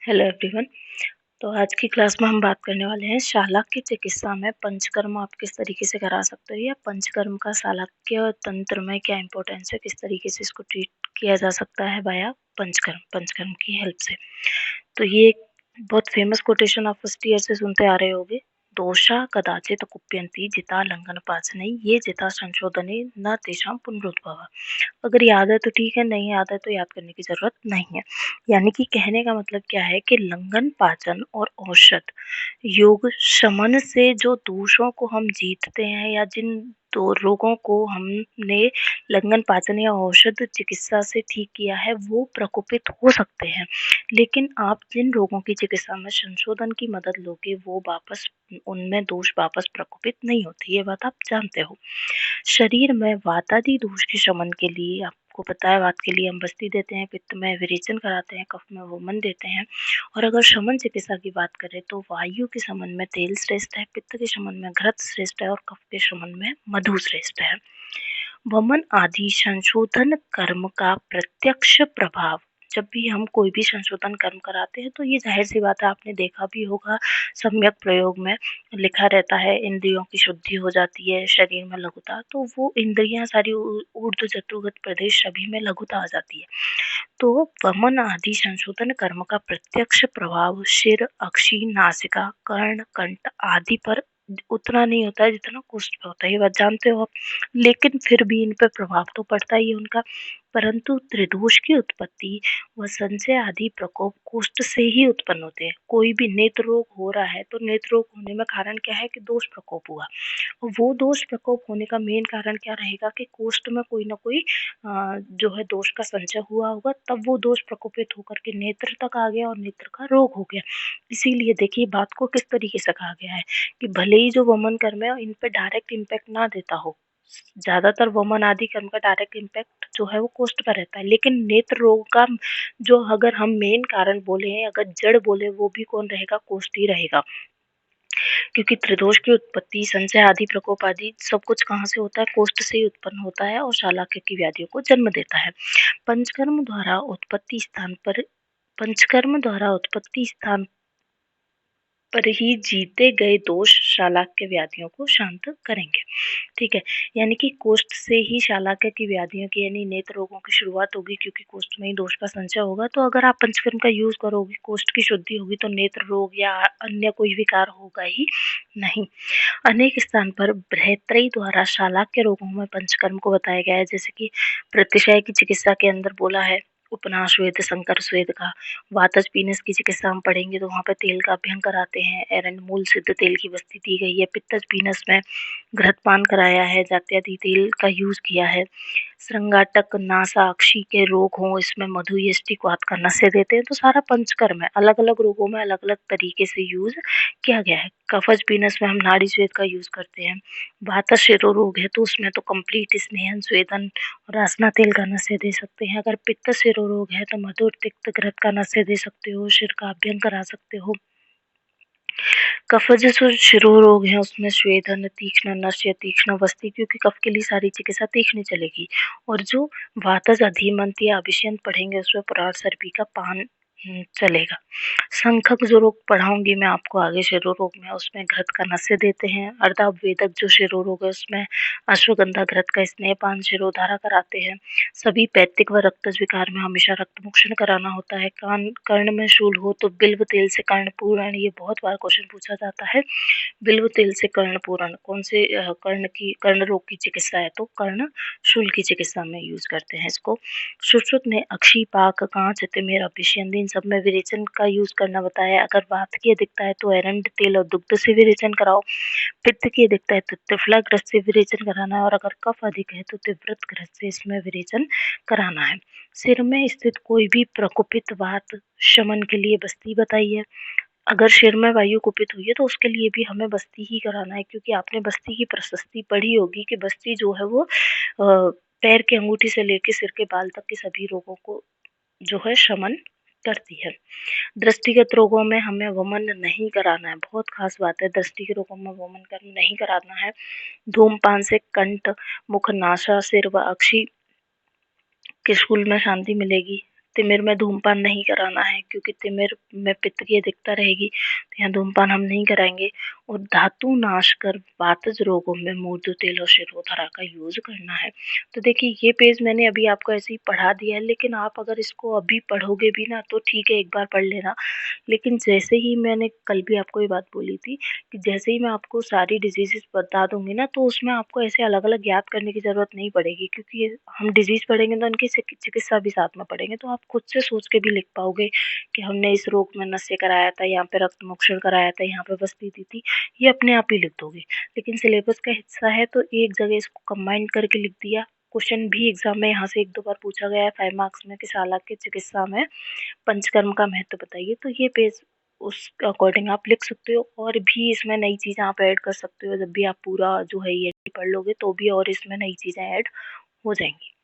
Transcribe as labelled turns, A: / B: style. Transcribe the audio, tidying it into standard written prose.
A: Hello everyone. तो आज की क्लास में हम बात करने वाले हैं शालाक्य चिकित्सा में पंचकर्म आप किस तरीके से करा सकते हो या पंचकर्म का शालाक्य तंत्र में क्या इंपॉर्टेंस है, किस तरीके से इसको ट्रीट किया जा सकता है वाया पंचकर्म की हेल्प से। तो ये एक बहुत फेमस कोटेशन आप फर्स्ट ईयर से सुनते आ रहे होगे। दोषा कदाचित कुप्यन्ति जिता लंघन पाचनै ये जिता संशोधने न तेषां पुनरुद्भवः। अगर याद है तो ठीक है, नहीं याद है तो याद करने की ज़रूरत नहीं है। यानी कि कहने का मतलब क्या है कि लंघन, पाचन और औषध योग शमन से जो दोषों को हम जीतते हैं या जिन तो रोगों को हमने लंघन, पाचन या औषध चिकित्सा से ठीक किया है वो प्रकोपित हो सकते हैं। लेकिन आप जिन रोगों की चिकित्सा में संशोधन की मदद लोगे वो वापस उनमें दोष वापस प्रकोपित नहीं होते, ये बात आप जानते हो। शरीर में वातादि दोष के शमन के लिए आपको पता है, वात के लिए हम बस्ती देते हैं, पित्त में विरेचन कराते हैं, कफ में वमन देते हैं। और अगर शमन चिकित्सा की बात करें तो वायु के शमन में तेल श्रेष्ठ है, पित्त के शमन में घृत श्रेष्ठ है और कफ के शमन में मधु श्रेष्ठ है। वमन आदि संशोधन कर्म का प्रत्यक्ष प्रभाव, जब भी हम कोई भी संशोधन कर्म कराते हैं तो ये जाहिर सी बात है, आपने देखा भी होगा सम्यक प्रयोग में लिखा रहता है इंद्रियों की शुद्धि हो जाती है, शरीर में लघुता, तो वो इंद्रियां सारी ऊर्ध्व जटुगत प्रदेश सभी में लघुता आ जाती है। तो वमन आदि संशोधन कर्म का प्रत्यक्ष प्रभाव सिर, अक्षी, नासिका, कर्ण, कंठ आदि पर उतना नहीं होता है जितना कुष्ठ पे होता है, ये बात जानते हो आप। लेकिन फिर भी इन पर प्रभाव तो पड़ता ही है उनका। परंतु त्रिदोष की उत्पत्ति व संशय आदि प्रकोप कुष्ठ से ही उत्पन्न होते हैं। कोई भी नेत्र रोग हो रहा है तो नेत्र रोग होने में कारण क्या है कि दोष प्रकोप हुआ। वो दोष प्रकोप होने का मेन कारण क्या रहेगा कि कोष्ठ में कोई ना कोई जो है दोष का संचय हुआ होगा, तब वो दोष प्रकोपित होकर के नेत्र तक आ गया और नेत्र का रोग हो गया। इसीलिए देखिए बात को किस तरीके से कहा गया है कि भले ही जो वमन कर्म है इन पे डायरेक्ट इम्पैक्ट ना देता हो, ज्यादातर वमन आदि कर्म का डायरेक्ट इम्पैक्ट जो है वो कोष्ठ पर रहता है, लेकिन नेत्र रोग का जो अगर हम मेन कारण बोले, अगर जड़ बोले, वो भी कौन रहेगा, कोष्ठ ही रहेगा। क्योंकि त्रिदोष की उत्पत्ति, संशय आदि प्रकोप आदि सब कुछ कहाँ से होता है, कोष्ठ से ही उत्पन्न होता है और शालाक्य की व्याधियों को जन्म देता है। पंचकर्म द्वारा उत्पत्ति स्थान पर ही जीते गए दोष शालाक्य व्याधियों को शांत करेंगे। ठीक है, यानी कि कोष्ठ से ही शालाक्य की व्याधियों की यानी नेत्र रोगों की शुरुआत होगी, क्योंकि कोष्ठ में ही दोष का संचय होगा। तो अगर आप पंचकर्म का यूज करोगे, कोष्ठ की शुद्धि होगी, तो नेत्र रोग या अन्य कोई विकार होगा ही नहीं। अनेक स्थान पर बृहत्त्रयी द्वारा शालाक्य रोगों में पंचकर्म को बताया गया है, जैसे कि प्रतिशय की चिकित्सा के अंदर बोला है उपनाश वेद, शंकर स्वेद का। वातज पीनस की चिकित्सा हम पढ़ेंगे तो वहाँ पे तेल का अभ्यंग कराते हैं, एरंड मूल सिद्ध तेल की बस्ती दी गई है। पित्तज पीनस में घृतपान कराया है, जात्यादि तेल का यूज किया है। श्रृंगाटक नासाक्षी के रोग हों, इसमें मधु यष्टि क्वाथ का नशे देते हैं। तो सारा पंचकर्म है, अलग अलग रोगों में अलग अलग तरीके से यूज किया गया है। कफज पीनस में हम नाड़ी स्वेद का यूज करते हैं। वातज शिरो रोग है तो उसमें तो कंप्लीट स्नेहन स्वेदन और आसना तेल का नशे दे सकते हैं। अगर पित्त शिरो रोग है तो मधुर तिक्त घृत का नशे दे सकते हो, सिर का अभ्यंग करा सकते हो। कफज जो शिरो रोग है उसमें स्वेदन, तीक्ष्ण नस या तीक्ष्ण वस्ती, क्योंकि कफ के लिए सारी चिकित्सा तीक्ष्ण चलेगी। और जो वातज अधीमंत या अभिषेक पढ़ेंगे उसमें पुराण सर्पी का पान चलेगा। संखक जो रोग पढ़ाऊंगी मैं आपको आगे शिरो रोग में, उसमें घृत का नशे देते हैं। अर्धावेदक जो शिरो रोग है उसमें अश्वगंधा घृत का स्नेहपान शिरोधारा कराते हैं। सभी पैतृक व रक्तज विकार में हमेशा रक्त मोक्षण कराना होता है। कान कर्ण में शूल हो तो बिल्व तेल से कर्ण पूरण, ये बहुत बार क्वेश्चन पूछा जाता है। बिल्व तेल से कर्ण पूरण कौन से कर्ण रोग की चिकित्सा है, तो कर्ण शूल की चिकित्सा में यूज करते हैं इसको। सुश्रुत ने अक्षी पाक कांच तिमिर अभिषेक इन सब में विरेचन का यूज करना बताया। अगर वात की अधिकता है तो एरंड तेल और दुग्ध से विरेचन कराओ। पित्त की अधिकता है तो त्रिफला ग्रस्त से विरेचन कराना है, और अगर कफ अधिक है तो तीव्रत ग्रस्त से इसमें विरेचन कराना है। सिर में स्थित कोई भी प्रकोपित वात शमन के लिए बस्ती बताई है। अगर सिर में वायु कुपित हुई है तो उसके लिए भी हमें बस्ती ही कराना है, क्योंकि आपने बस्ती की प्रशस्ति पढ़ी होगी कि बस्ती जो है वो पैर के अंगूठी से लेकर सिर के बाल तक के सभी रोगों को जो है शमन करती है। दृष्टिगत रोगों में हमें वमन नहीं कराना है, बहुत खास बात है, दृष्टि के रोगों में वमन कर्म नहीं कराना है। धूमपान से कंठ, मुख, नासा, सिर व अक्षी के शूल में शांति मिलेगी। तिमिर में धूम्रपान नहीं कराना है क्योंकि तिमिर में पित्त की अधिकता रहेगी, तो यहाँ धूम्रपान हम नहीं कराएँगे। और धातु नाश कर वातज रोगों में मूत्र तेल और शिरोधारा का यूज़ करना है। तो देखिए ये पेज मैंने अभी आपको ऐसे ही पढ़ा दिया है, लेकिन आप अगर इसको अभी पढ़ोगे भी ना तो ठीक है, एक बार पढ़ लेना। लेकिन जैसे ही मैंने कल भी आपको ये बात बोली थी कि जैसे ही मैं आपको सारी डिज़ीज़ेज़ बता दूँगी ना, तो उसमें आपको ऐसे अलग-अलग याद करने की ज़रूरत नहीं पड़ेगी, क्योंकि ये हम डिज़ीज़ पढ़ेंगे तो उनकी चिकित्सा भी साथ में पढ़ेंगे, तो आप खुद से सोच के भी लिख पाओगे कि हमने इस रोग में नस्य कराया था, यहाँ पे रक्तमोक्षण कराया था, यहाँ पे बस्ती दी थी, ये अपने आप ही लिख दोगे। लेकिन सिलेबस का हिस्सा है तो एक जगह इसको कंबाइन करके लिख दिया। क्वेश्चन भी एग्ज़ाम में यहाँ से 1-2 बार पूछा गया है 5 मार्क्स में कि शालाक्य चिकित्सा में पंचकर्म का महत्व बताइए, तो ये पेज उस अकॉर्डिंग आप लिख सकते हो। और भी इसमें नई चीज़ें आप ऐड कर सकते हो, जब भी आप पूरा जो है ये पढ़ लोगे तो भी और इसमें नई चीज़ें ऐड हो जाएँगी।